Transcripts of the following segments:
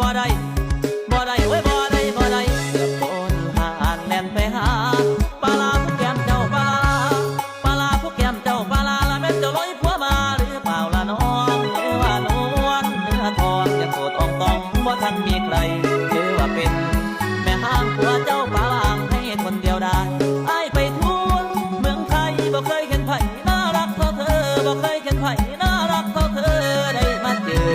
บ่ได้บ่ได้เว้ยบ่ได้บ่ได้เกือบคนหานแล่นไปหาปลาลาผู้แก้มเจ้าปลาปลาลาผู้แก้มเจ้าปลาลาละแม่นเจ้าลอยผัวมาหรือเปล่าละน้องหรือว่านวลเนื้อทองจะโสดอ่องตองบ่ทันมีใครหรือว่าเป็นแม่ห้างผัวเจ้าปลาลางให้คนเดียวได้อ้ายไปทั่วเมืองไทยบ่เคยเห็นไผน่ารักเท่าเธอบ่เคยเห็นไผน่ารักเท่าเธอได้มาเจอ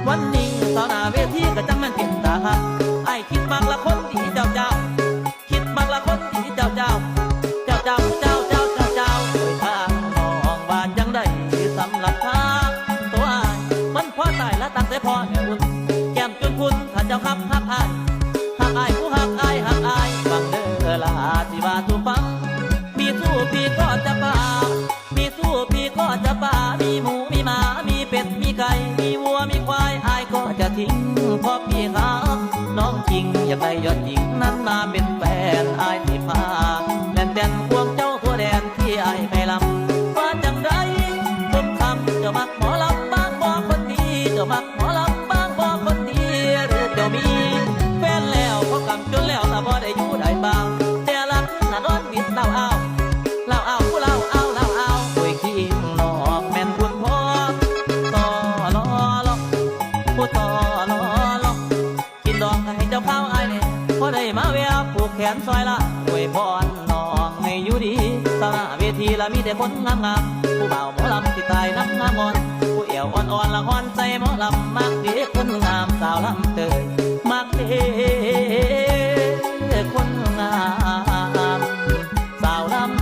วันนี้ต่อหน้าเวทีก็จังมันเป็นตาหักไอ้คิดมากละคนดีเจ้าเจ้าคิดมากละคนดีเจ้าเจ้าเจ้าเจ้าเจ้าเจ้าเจ้าเจ้าโดยทางน้องบ้านยังได้สำหรับทางตัวอ้ายมันพอตายและตั้งแต่พ่อแม่อุ่นแก้มจนคุณถ้าเจ้าหักหักอ้ายผู้หักอ้ายหักอ้ายฟังเด้อละที่ว่าตูฟังมีสู้พี่ก็จะป่ามีสู้พี่ก็จะป่ามีหมูมีหมามีเป็ดมีไก่มีวัวมีควายอ้ายก็จะทิ้งเพราะพี่ครับน้องจริงอยากได้ยอดหญิงนั้นมาเป็นแฟนอ้ายที่พาแดนแดนควงเจ้าทั่วแดนที่อ้ายไปลำว่าจังไรผมคำเจ้ามักหมอลำบางบ่คนดีเจ้ามักหมอลำบางบ่คนดีหรือเจ้ามีแฟนแล้วเขากำจนแล้วละบ่ได้อยู่ได้บางแต่ละน่ะนอนมิดเล่าเอาผู้เล่าเอาโดยขี้นอกแม่นคุณพ่อต่อรอผู้ต่อรอกินดองให้เจ้าข้าวไอ้เนี่ยพอได้มาเวียผูกแขนซอยละอวยพรน้องให้อยู่ดีตาหน้าเวทีละมีแต่คนงามผู้บ่าวหมอลำที่ตายน้ำงามอ่อนผู้เอวอ่อนละอ่อนใจหมอลำมักเด็กคนงามสาวลำเตยมักเด็กคนงามสาวลำ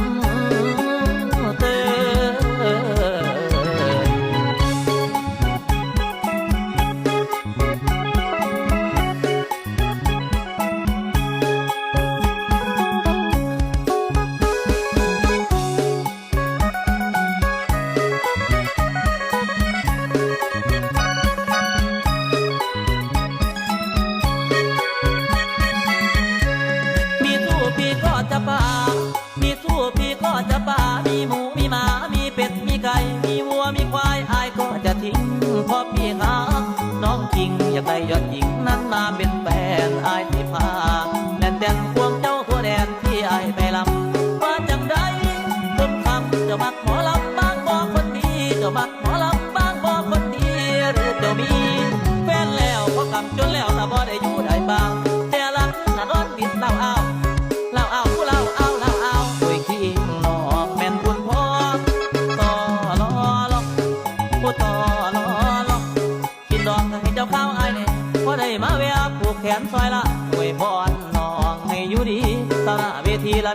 จะป่ามีสู้พี่ก็จะป่ามีหมูมีหมามีเป็ดมีไก่มีวัวมีควายอ้ายก็จะทิ้งเพราะพี่หาน้องจริงอยากได้ยอดหญิงนั้นมาเป็นแฟนอ้ายที่พาแดนแดนควงเจ้าทั่วแดนที่อ้ายไปลำว่าจังไรคนคำเจ้ามักหมอลำบางบ่คนดีเจ้ามักหมอลำบางบ่คนดีหรือเจ้ามีแฟนแล้วเพราะกำจนแล้วถ้าบ่ได้อยู่ได้บางแต่ละน่ะนอนดินเล่าเอาผู้เล่าเอาโดยขี้นอกแม่นคุณพ่อต่อรอผู้ต่อรอกินดองให้เจ้าข้าวไอ้เนี่ยพอได้มาเวียผูกแขนซอยละอวยพรน้องให้อยู่ดีตาหน้าเวทีละ